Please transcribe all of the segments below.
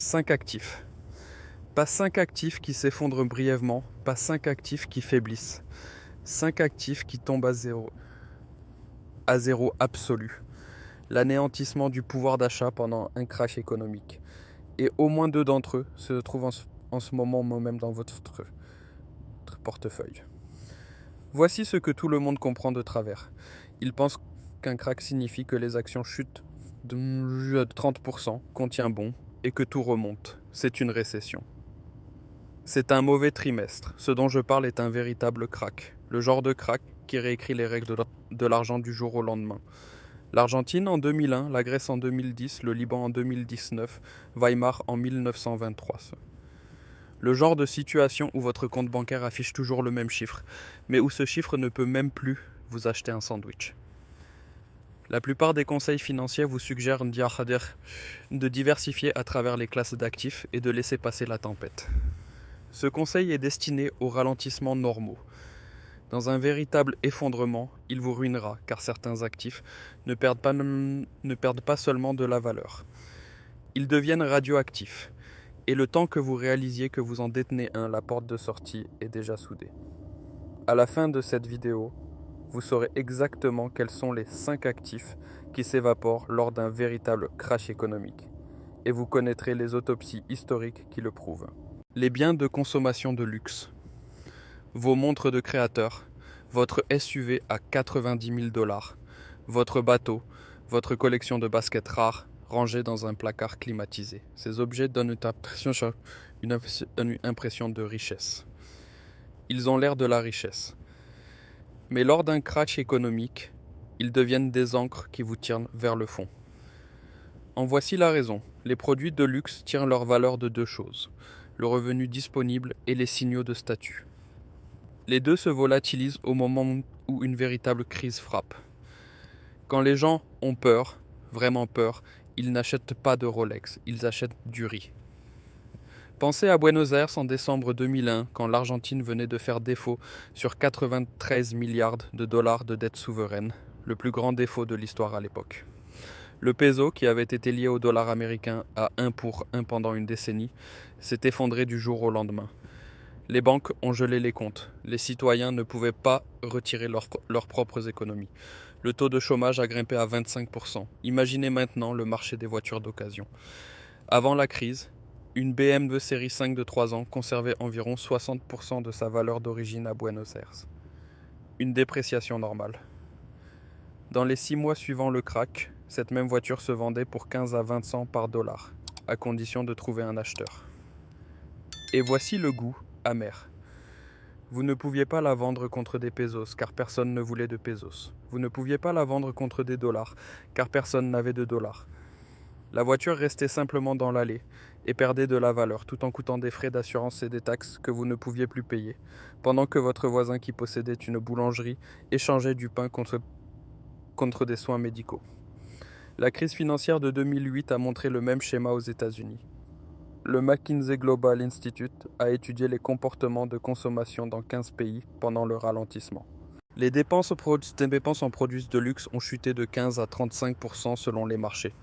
5 actifs. Pas 5 actifs qui s'effondrent brièvement, pas 5 actifs qui faiblissent. 5 actifs qui tombent à zéro absolu. L'anéantissement du pouvoir d'achat pendant un crash économique. Et au moins 2 d'entre eux se trouvent en ce moment même dans votre portefeuille. Voici ce que tout le monde comprend de travers. Ils pensent qu'un crack signifie que les actions chutent de 30%, qu'on tient bon, et que tout remonte. C'est une récession. C'est un mauvais trimestre. Ce dont je parle est un véritable crack. Le genre de crack qui réécrit les règles de l'argent du jour au lendemain. L'Argentine en 2001, la Grèce en 2010, le Liban en 2019, Weimar en 1923. Le genre de situation où votre compte bancaire affiche toujours le même chiffre, mais où ce chiffre ne peut même plus vous acheter un sandwich. La plupart des conseils financiers vous suggèrent de diversifier à travers les classes d'actifs et de laisser passer la tempête. Ce conseil est destiné aux ralentissements normaux. Dans un véritable effondrement, il vous ruinera car certains actifs ne perdent pas seulement de la valeur. Ils deviennent radioactifs. Et le temps que vous réalisiez que vous en détenez un, la porte de sortie est déjà soudée. À la fin de cette vidéo, vous saurez exactement quels sont les 5 actifs qui s'évaporent lors d'un véritable crash économique. Et vous connaîtrez les autopsies historiques qui le prouvent. Les biens de consommation de luxe. Vos montres de créateur, votre SUV à 90 000 $, votre bateau, votre collection de baskets rares rangées dans un placard climatisé. Ces objets donnent une impression de richesse. Ils ont l'air de la richesse. Mais lors d'un crash économique, ils deviennent des ancres qui vous tirent vers le fond. En voici la raison. Les produits de luxe tirent leur valeur de 2 choses, le revenu disponible et les signaux de statut. Les deux se volatilisent au moment où une véritable crise frappe. Quand les gens ont peur, vraiment peur, ils n'achètent pas de Rolex, ils achètent du riz. Pensez à Buenos Aires en décembre 2001, quand l'Argentine venait de faire défaut sur 93 milliards de dollars de dette souveraine, le plus grand défaut de l'histoire à l'époque. Le peso, qui avait été lié au dollar américain à 1 pour 1 pendant une décennie, s'est effondré du jour au lendemain. Les banques ont gelé les comptes. Les citoyens ne pouvaient pas retirer leurs propres économies. Le taux de chômage a grimpé à 25%. Imaginez maintenant le marché des voitures d'occasion. Avant la crise, une BMW série 5 de 3 ans conservait environ 60% de sa valeur d'origine à Buenos Aires. Une dépréciation normale. Dans les 6 mois suivant le crack, cette même voiture se vendait pour 15 à 20 cents par dollar, à condition de trouver un acheteur. Et voici le goût amer. Vous ne pouviez pas la vendre contre des pesos, car personne ne voulait de pesos. Vous ne pouviez pas la vendre contre des dollars, car personne n'avait de dollars. La voiture restait simplement dans l'allée et perdait de la valeur, tout en coûtant des frais d'assurance et des taxes que vous ne pouviez plus payer, pendant que votre voisin qui possédait une boulangerie échangeait du pain contre des soins médicaux. La crise financière de 2008 a montré le même schéma aux États-Unis. Le McKinsey Global Institute a étudié les comportements de consommation dans 15 pays pendant le ralentissement. Les dépenses en produits de luxe ont chuté de 15 à 35% selon les marchés.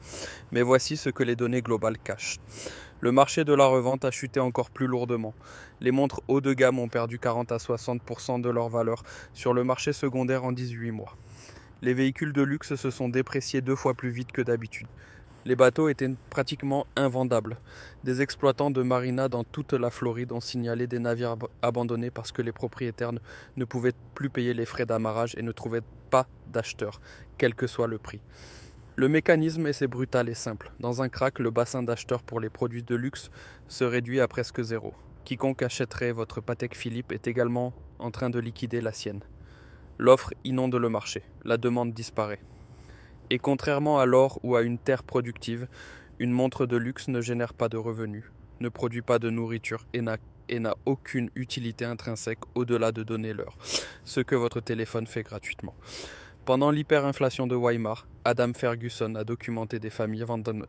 Mais voici ce que les données globales cachent. Le marché de la revente a chuté encore plus lourdement. Les montres haut de gamme ont perdu 40 à 60% de leur valeur sur le marché secondaire en 18 mois. Les véhicules de luxe se sont dépréciés 2 fois plus vite que d'habitude. Les bateaux étaient pratiquement invendables. Des exploitants de marina dans toute la Floride ont signalé des navires abandonnés parce que les propriétaires ne pouvaient plus payer les frais d'amarrage et ne trouvaient pas d'acheteurs, quel que soit le prix. Le mécanisme est brutal et simple. Dans un crack, le bassin d'acheteurs pour les produits de luxe se réduit à presque zéro. Quiconque achèterait votre Patek Philippe est également en train de liquider la sienne. L'offre inonde le marché, la demande disparaît. Et contrairement à l'or ou à une terre productive, une montre de luxe ne génère pas de revenus, ne produit pas de nourriture et n'a aucune utilité intrinsèque au-delà de donner l'heure, ce que votre téléphone fait gratuitement. Pendant l'hyperinflation de Weimar, Adam Ferguson a documenté des familles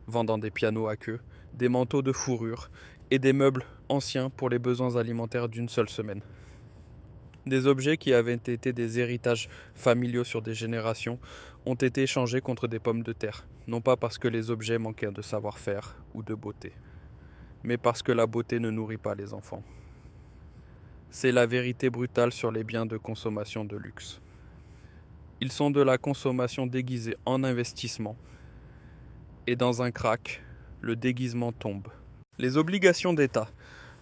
vendant des pianos à queue, des manteaux de fourrure et des meubles anciens pour les besoins alimentaires d'une seule semaine. Des objets qui avaient été des héritages familiaux sur des générations ont été échangés contre des pommes de terre, non pas parce que les objets manquaient de savoir-faire ou de beauté, mais parce que la beauté ne nourrit pas les enfants. C'est la vérité brutale sur les biens de consommation de luxe. Ils sont de la consommation déguisée en investissement. Et dans un crack, le déguisement tombe. Les obligations d'État.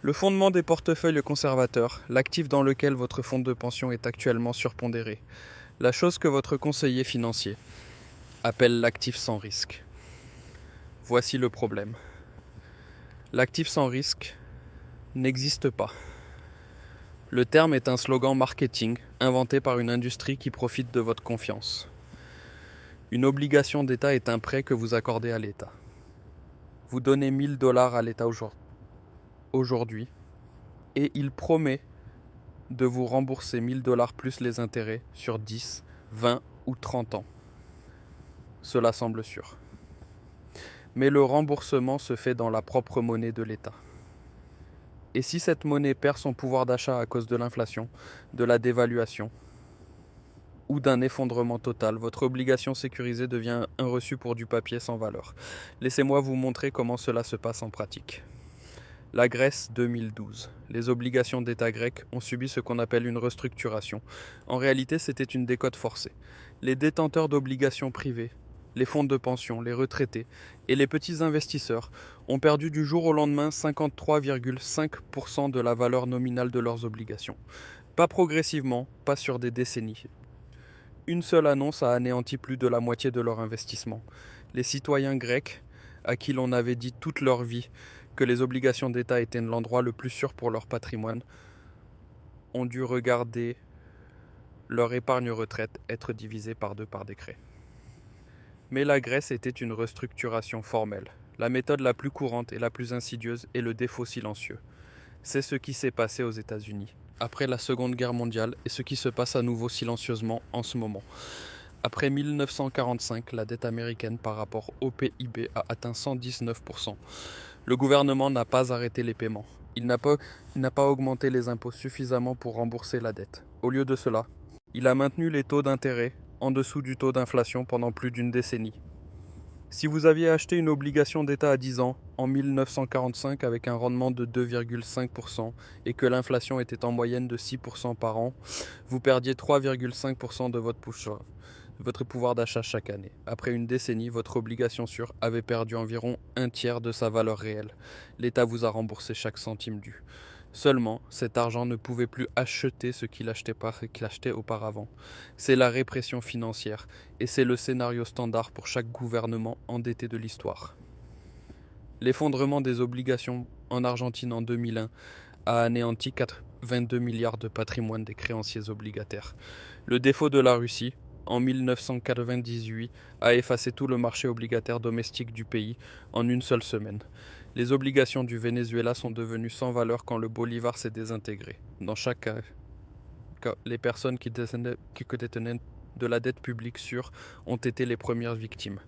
Le fondement des portefeuilles conservateurs, l'actif dans lequel votre fonds de pension est actuellement surpondéré. La chose que votre conseiller financier appelle l'actif sans risque. Voici le problème. L'actif sans risque n'existe pas. Le terme est un slogan marketing inventé par une industrie qui profite de votre confiance. Une obligation d'État est un prêt que vous accordez à l'État. Vous donnez 1 000 $ à l'État aujourd'hui et il promet de vous rembourser 1 000 $ plus les intérêts sur 10, 20 ou 30 ans. Cela semble sûr. Mais le remboursement se fait dans la propre monnaie de l'État. Et si cette monnaie perd son pouvoir d'achat à cause de l'inflation, de la dévaluation ou d'un effondrement total, votre obligation sécurisée devient un reçu pour du papier sans valeur. Laissez-moi vous montrer comment cela se passe en pratique. La Grèce 2012. Les obligations d'État grec ont subi ce qu'on appelle une restructuration. En réalité, c'était une décote forcée. Les détenteurs d'obligations privées, les fonds de pension, les retraités et les petits investisseurs ont perdu du jour au lendemain 53,5% de la valeur nominale de leurs obligations. Pas progressivement, pas sur des décennies. Une seule annonce a anéanti plus de la moitié de leur investissement. Les citoyens grecs, à qui l'on avait dit toute leur vie que les obligations d'État étaient l'endroit le plus sûr pour leur patrimoine, ont dû regarder leur épargne retraite être divisée par 2 par décret. Mais la Grèce était une restructuration formelle. La méthode la plus courante et la plus insidieuse est le défaut silencieux. C'est ce qui s'est passé aux États-Unis après la Seconde Guerre mondiale et ce qui se passe à nouveau silencieusement en ce moment. Après 1945, la dette américaine par rapport au PIB a atteint 119%. Le gouvernement n'a pas arrêté les paiements. Il n'a pas augmenté les impôts suffisamment pour rembourser la dette. Au lieu de cela, il a maintenu les taux d'intérêt en dessous du taux d'inflation pendant plus d'une décennie. Si vous aviez acheté une obligation d'État à 10 ans en 1945 avec un rendement de 2,5% et que l'inflation était en moyenne de 6% par an, vous perdiez 3,5% de votre pouvoir d'achat chaque année. Après une décennie, votre obligation sûre avait perdu environ un tiers de sa valeur réelle. L'État vous a remboursé chaque centime dû. Seulement, cet argent ne pouvait plus acheter ce qu'il achetait auparavant. C'est la répression financière, et c'est le scénario standard pour chaque gouvernement endetté de l'histoire. L'effondrement des obligations en Argentine en 2001 a anéanti 22 milliards de patrimoine des créanciers obligataires. Le défaut de la Russie, en 1998, a effacé tout le marché obligataire domestique du pays en une seule semaine. Les obligations du Venezuela sont devenues sans valeur quand le bolivar s'est désintégré. Dans chaque cas, les personnes qui détenaient de la dette publique sûre ont été les premières victimes.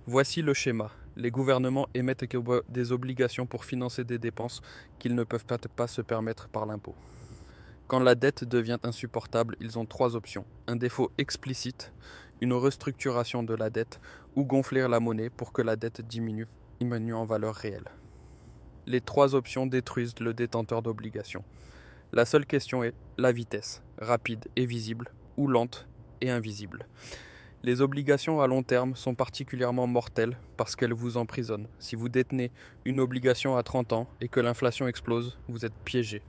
Voici le schéma. Les gouvernements émettent des obligations pour financer des dépenses qu'ils ne peuvent pas se permettre par l'impôt. Quand la dette devient insupportable, ils ont 3 options. Un défaut explicite, une restructuration de la dette ou gonfler la monnaie pour que la dette diminue en valeur réelle. Les 3 options détruisent le détenteur d'obligations. La seule question est la vitesse, rapide et visible, ou lente et invisible. Les obligations à long terme sont particulièrement mortelles parce qu'elles vous emprisonnent. Si vous détenez une obligation à 30 ans et que l'inflation explose, vous êtes piégé.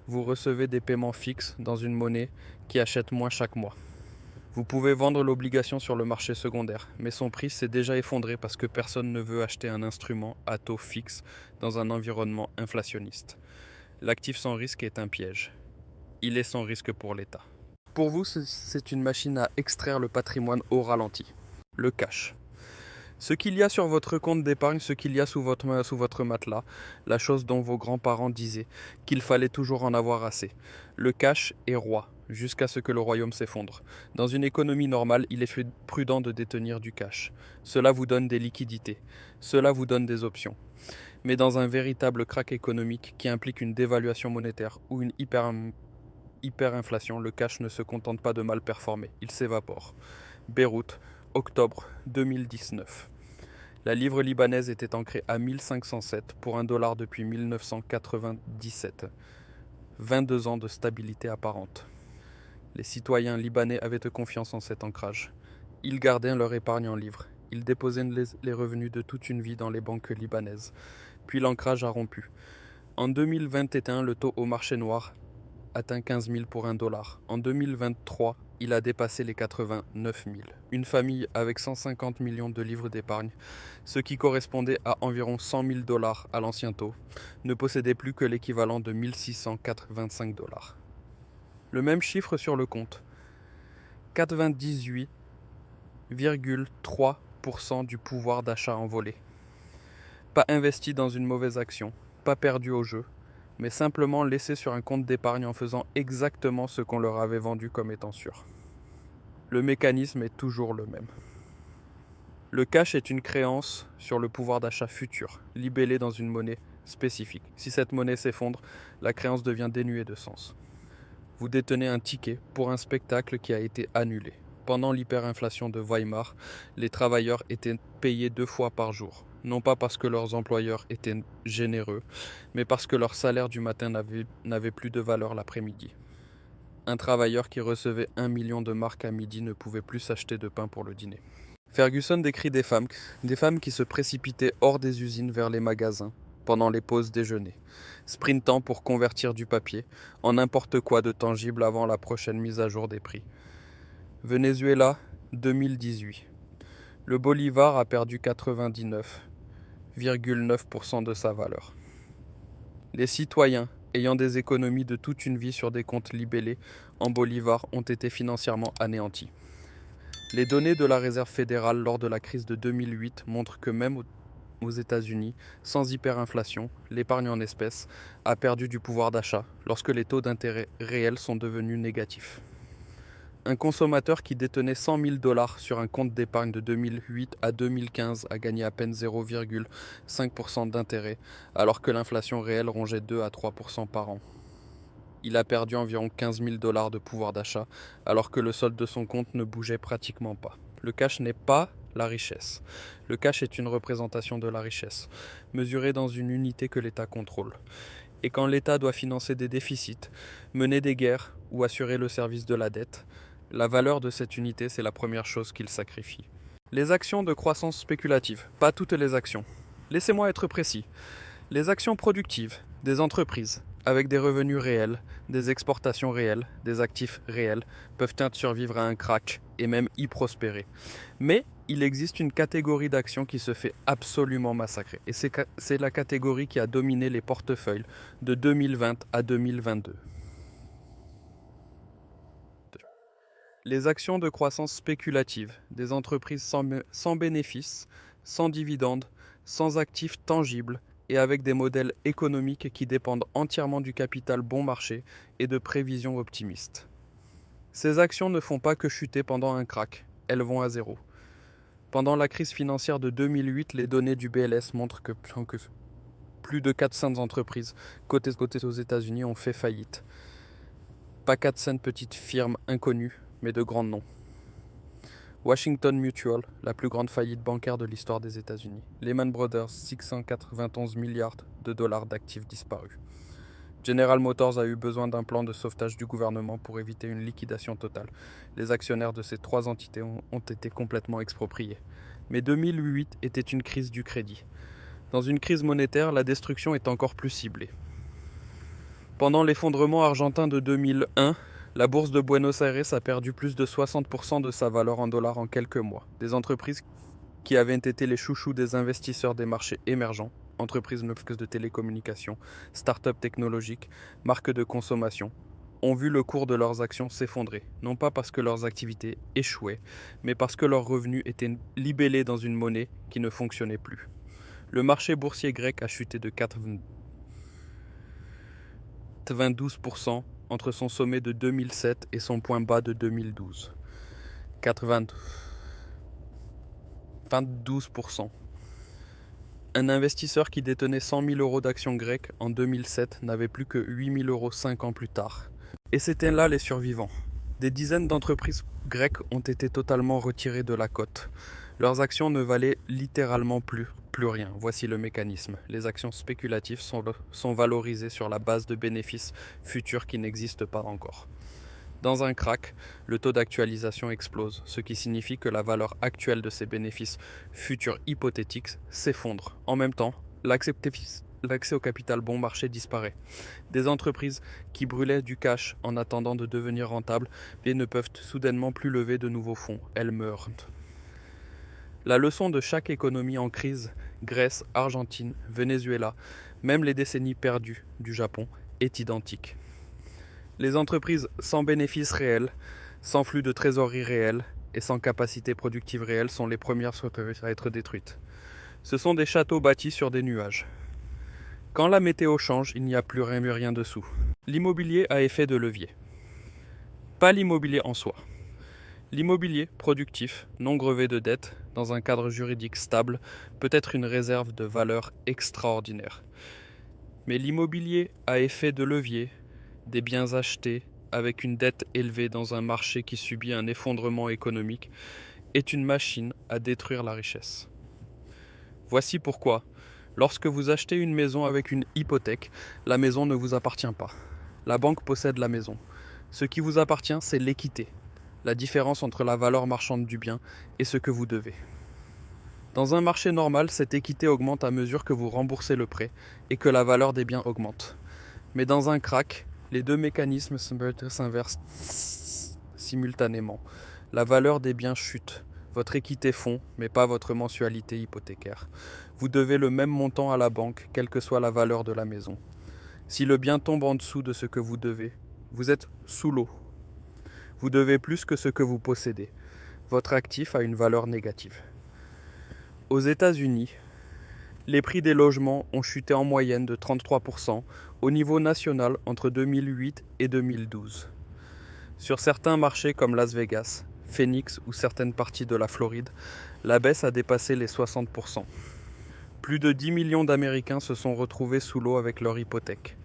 Vous recevez des paiements fixes dans une monnaie qui achète moins chaque mois. Vous pouvez vendre l'obligation sur le marché secondaire, mais son prix s'est déjà effondré parce que personne ne veut acheter un instrument à taux fixe dans un environnement inflationniste. L'actif sans risque est un piège. Il est sans risque pour l'État. Pour vous, c'est une machine à extraire le patrimoine au ralenti. Le cash. Ce qu'il y a sur votre compte d'épargne, ce qu'il y a sous votre matelas, la chose dont vos grands-parents disaient qu'il fallait toujours en avoir assez. Le cash est roi, jusqu'à ce que le royaume s'effondre. Dans une économie normale, il est prudent de détenir du cash. Cela vous donne des liquidités. Cela vous donne des options. Mais dans un véritable krach économique qui implique une dévaluation monétaire ou une hyperinflation, le cash ne se contente pas de mal performer, il s'évapore. Beyrouth, octobre 2019. La livre libanaise était ancrée à 1507 pour $1 depuis 1997. 22 ans de stabilité apparente. Les citoyens libanais avaient confiance en cet ancrage. Ils gardaient leur épargne en livres. Ils déposaient les revenus de toute une vie dans les banques libanaises. Puis l'ancrage a rompu. En 2021, le taux au marché noir atteint 15 000 pour $1. En 2023, il a dépassé les 89 000. Une famille avec 150 millions de livres d'épargne, ce qui correspondait à environ 100 000 $ à l'ancien taux, ne possédait plus que l'équivalent de 1 685 $. Le même chiffre sur le compte. 98,3% du pouvoir d'achat envolé. Pas investi dans une mauvaise action, pas perdu au jeu, mais simplement laissé sur un compte d'épargne en faisant exactement ce qu'on leur avait vendu comme étant sûr. Le mécanisme est toujours le même. Le cash est une créance sur le pouvoir d'achat futur, libellée dans une monnaie spécifique. Si cette monnaie s'effondre, la créance devient dénuée de sens. Vous détenez un ticket pour un spectacle qui a été annulé. Pendant l'hyperinflation de Weimar, les travailleurs étaient payés 2 fois par jour. Non pas parce que leurs employeurs étaient généreux, mais parce que leur salaire du matin n'avait plus de valeur l'après-midi. Un travailleur qui recevait 1 million de marks à midi ne pouvait plus s'acheter de pain pour le dîner. Ferguson décrit des femmes qui se précipitaient hors des usines vers les magasins pendant les pauses déjeuner, sprintant pour convertir du papier en n'importe quoi de tangible avant la prochaine mise à jour des prix. Venezuela, 2018. Le bolivar a perdu 99,9% de sa valeur. Les citoyens, ayant des économies de toute une vie sur des comptes libellés en bolivar, ont été financièrement anéantis. Les données de la Réserve fédérale lors de la crise de 2008 montrent que même aux États-Unis, sans hyperinflation, l'épargne en espèces a perdu du pouvoir d'achat lorsque les taux d'intérêt réels sont devenus négatifs. Un consommateur qui détenait 100 000 $ sur un compte d'épargne de 2008 à 2015 a gagné à peine 0,5% d'intérêt, alors que l'inflation réelle rongeait 2 à 3% par an. Il a perdu environ 15 000 $ de pouvoir d'achat, alors que le solde de son compte ne bougeait pratiquement pas. Le cash n'est pas la richesse. Le cash est une représentation de la richesse, mesurée dans une unité que l'État contrôle. Et quand l'État doit financer des déficits, mener des guerres ou assurer le service de la dette, la valeur de cette unité, c'est la première chose qu'il sacrifie. Les actions de croissance spéculative, pas toutes les actions. Laissez-moi être précis. Les actions productives des entreprises, avec des revenus réels, des exportations réelles, des actifs réels, peuvent survivre à un crack et même y prospérer. Mais il existe une catégorie d'actions qui se fait absolument massacrer. Et c'est la catégorie qui a dominé les portefeuilles de 2020 à 2022. Les actions de croissance spéculative des entreprises sans bénéfices, sans dividendes, sans actifs tangibles et avec des modèles économiques qui dépendent entièrement du capital bon marché et de prévisions optimistes. Ces actions ne font pas que chuter pendant un crack, elles vont à zéro. Pendant la crise financière de 2008, les données du BLS montrent que plus de 400 entreprises cotées aux États-Unis ont fait faillite. Pas 400 petites firmes inconnues, mais de grands noms. Washington Mutual, la plus grande faillite bancaire de l'histoire des États-Unis. Lehman Brothers, 691 milliards de dollars d'actifs disparus. General Motors a eu besoin d'un plan de sauvetage du gouvernement pour éviter une liquidation totale. Les actionnaires de ces 3 entités ont été complètement expropriés. Mais 2008 était une crise du crédit. Dans une crise monétaire, la destruction est encore plus ciblée. Pendant l'effondrement argentin de 2001, la bourse de Buenos Aires a perdu plus de 60% de sa valeur en dollars en quelques mois. Des entreprises qui avaient été les chouchous des investisseurs des marchés émergents, entreprises de télécommunications, start-up technologiques, marques de consommation, ont vu le cours de leurs actions s'effondrer, non pas parce que leurs activités échouaient, mais parce que leurs revenus étaient libellés dans une monnaie qui ne fonctionnait plus. Le marché boursier grec a chuté de 92% entre son sommet de 2007 et son point bas de 2012. 22%. Un investisseur qui détenait 100 000 € d'actions grecques en 2007 n'avait plus que 8 000 € 5 ans plus tard. Et c'étaient là les survivants. Des dizaines d'entreprises grecques ont été totalement retirées de la cote. Leurs actions ne valaient littéralement plus rien. Voici le mécanisme. Les actions spéculatives sont valorisées sur la base de bénéfices futurs qui n'existent pas encore. Dans un crack, le taux d'actualisation explose, ce qui signifie que la valeur actuelle de ces bénéfices futurs hypothétiques s'effondre. En même temps, l'accès au capital bon marché disparaît. Des entreprises qui brûlaient du cash en attendant de devenir rentables et ne peuvent soudainement plus lever de nouveaux fonds. Elles meurent. La leçon de chaque économie en crise, Grèce, Argentine, Venezuela, même les décennies perdues du Japon, est identique. Les entreprises sans bénéfices réels, sans flux de trésorerie réel et sans capacité productive réelle sont les premières à être détruites. Ce sont des châteaux bâtis sur des nuages. Quand la météo change, il n'y a plus rien dessous. L'immobilier a effet de levier. Pas l'immobilier en soi. L'immobilier productif, non grevé de dettes, dans un cadre juridique stable, peut être une réserve de valeur extraordinaire. Mais l'immobilier à effet de levier, des biens achetés avec une dette élevée dans un marché qui subit un effondrement économique, est une machine à détruire la richesse. Voici pourquoi, lorsque vous achetez une maison avec une hypothèque, la maison ne vous appartient pas. La banque possède la maison. Ce qui vous appartient, c'est l'équité, la différence entre la valeur marchande du bien et ce que vous devez. Dans un marché normal, cette équité augmente à mesure que vous remboursez le prêt et que la valeur des biens augmente. Mais dans un crack, les deux mécanismes s'inversent simultanément. La valeur des biens chute, votre équité fond, mais pas votre mensualité hypothécaire. Vous devez le même montant à la banque, quelle que soit la valeur de la maison. Si le bien tombe en dessous de ce que vous devez, vous êtes sous l'eau. Vous devez plus que ce que vous possédez. Votre actif a une valeur négative. Aux États-Unis, les prix des logements ont chuté en moyenne de 33% au niveau national entre 2008 et 2012. Sur certains marchés comme Las Vegas, Phoenix ou certaines parties de la Floride, la baisse a dépassé les 60%. Plus de 10 millions d'Américains se sont retrouvés sous l'eau avec leur hypothèque.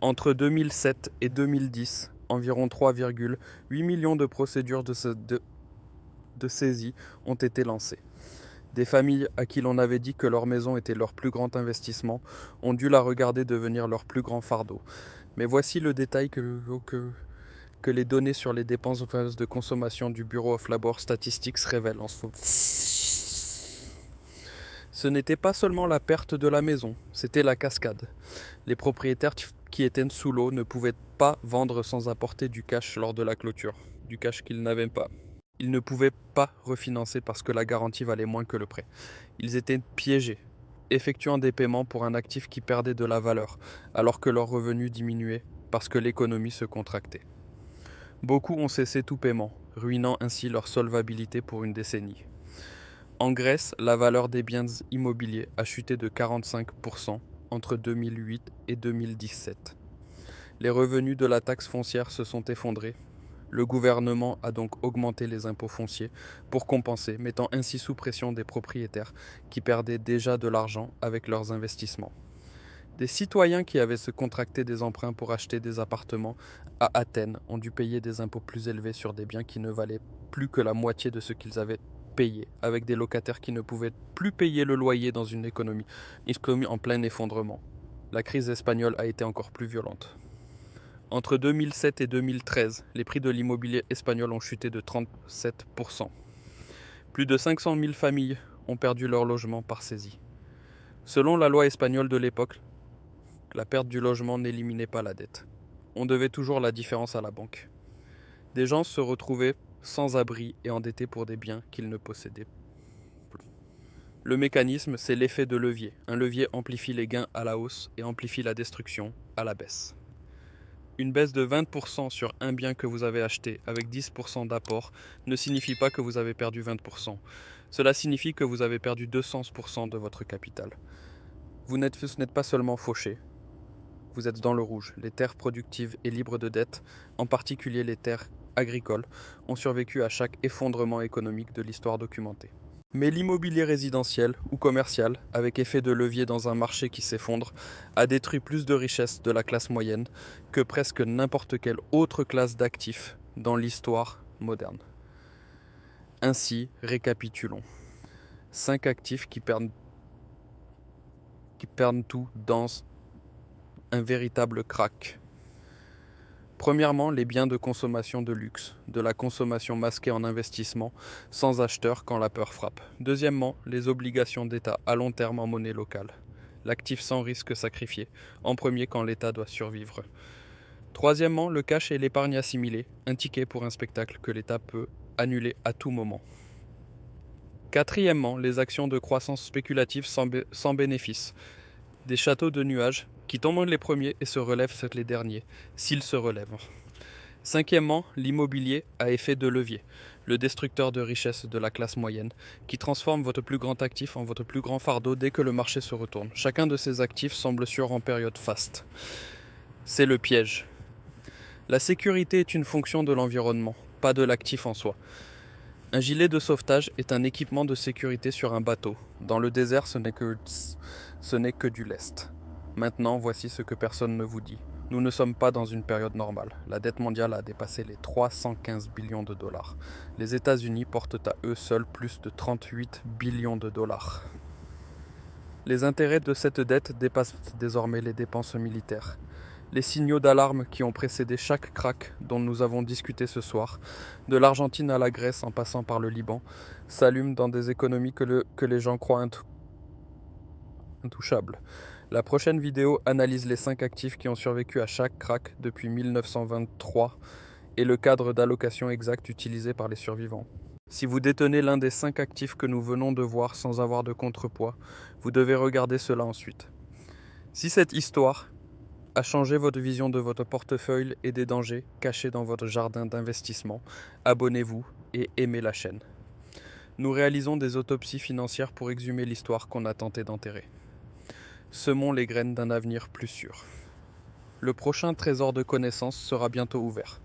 Entre 2007 et 2010, environ 3,8 millions de procédures de saisie ont été lancées. Des familles à qui l'on avait dit que leur maison était leur plus grand investissement ont dû la regarder devenir leur plus grand fardeau. Mais voici le détail que les données sur les dépenses de consommation du Bureau of Labor Statistics révèlent en ce moment. Ce n'était pas seulement la perte de la maison, c'était la cascade. Les propriétaires qui étaient sous l'eau ne pouvaient pas vendre sans apporter du cash lors de la clôture, du cash qu'ils n'avaient pas. Ils ne pouvaient pas refinancer parce que la garantie valait moins que le prêt. Ils étaient piégés, effectuant des paiements pour un actif qui perdait de la valeur, alors que leurs revenus diminuaient parce que l'économie se contractait. Beaucoup ont cessé tout paiement, ruinant ainsi leur solvabilité pour une décennie. En Grèce, la valeur des biens immobiliers a chuté de 45% entre 2008 et 2017. Les revenus de la taxe foncière se sont effondrés. Le gouvernement a donc augmenté les impôts fonciers pour compenser, mettant ainsi sous pression des propriétaires qui perdaient déjà de l'argent avec leurs investissements. Des citoyens qui avaient se contracté des emprunts pour acheter des appartements à Athènes ont dû payer des impôts plus élevés sur des biens qui ne valaient plus que la moitié de ce qu'ils avaient payé, avec des locataires qui ne pouvaient plus payer le loyer dans une économie en plein effondrement. La crise espagnole a été encore plus violente. Entre 2007 et 2013, les prix de l'immobilier espagnol ont chuté de 37%. Plus de 500 000 familles ont perdu leur logement par saisie. Selon la loi espagnole de l'époque, la perte du logement n'éliminait pas la dette. On devait toujours la différence à la banque. Des gens se retrouvaient sans abri et endettés pour des biens qu'ils ne possédaient plus. Le mécanisme, c'est l'effet de levier. Un levier amplifie les gains à la hausse et amplifie la destruction à la baisse. Une baisse de 20% sur un bien que vous avez acheté avec 10% d'apport ne signifie pas que vous avez perdu 20%. Cela signifie que vous avez perdu 200% de votre capital. Ce n'êtes pas seulement fauché, vous êtes dans le rouge. Les terres productives et libres de dettes, en particulier les terres agricoles, ont survécu à chaque effondrement économique de l'histoire documentée. Mais l'immobilier résidentiel ou commercial, avec effet de levier dans un marché qui s'effondre, a détruit plus de richesses de la classe moyenne que presque n'importe quelle autre classe d'actifs dans l'histoire moderne. Ainsi, récapitulons. 5 actifs qui perdent tout dans un véritable crack. Premièrement, les biens de consommation de luxe, de la consommation masquée en investissement, sans acheteur quand la peur frappe. Deuxièmement, les obligations d'État à long terme en monnaie locale. L'actif sans risque sacrifié, en premier quand l'État doit survivre. Troisièmement, le cash et l'épargne assimilée, un ticket pour un spectacle que l'État peut annuler à tout moment. Quatrièmement, les actions de croissance spéculative sans bénéfice, des châteaux de nuages qui tombent les premiers et se relèvent les derniers, s'ils se relèvent. Cinquièmement, l'immobilier à effet de levier, le destructeur de richesse de la classe moyenne, qui transforme votre plus grand actif en votre plus grand fardeau dès que le marché se retourne. Chacun de ces actifs semble sûr en période faste. C'est le piège. La sécurité est une fonction de l'environnement, pas de l'actif en soi. Un gilet de sauvetage est un équipement de sécurité sur un bateau. Dans le désert, ce n'est que du lest. Maintenant, voici ce que personne ne vous dit. Nous ne sommes pas dans une période normale. La dette mondiale a dépassé les 315 billions de dollars. Les États-Unis portent à eux seuls plus de 38 billions de dollars. Les intérêts de cette dette dépassent désormais les dépenses militaires. Les signaux d'alarme qui ont précédé chaque krach dont nous avons discuté ce soir, de l'Argentine à la Grèce en passant par le Liban, s'allument dans des économies que les gens croient intouchables. La prochaine vidéo analyse les 5 actifs qui ont survécu à chaque krach depuis 1923 et le cadre d'allocation exact utilisé par les survivants. Si vous détenez l'un des 5 actifs que nous venons de voir sans avoir de contrepoids, vous devez regarder cela ensuite. Si cette histoire a changé votre vision de votre portefeuille et des dangers cachés dans votre jardin d'investissement, abonnez-vous et aimez la chaîne. Nous réalisons des autopsies financières pour exhumer l'histoire qu'on a tenté d'enterrer. Semons les graines d'un avenir plus sûr. Le prochain trésor de connaissances sera bientôt ouvert.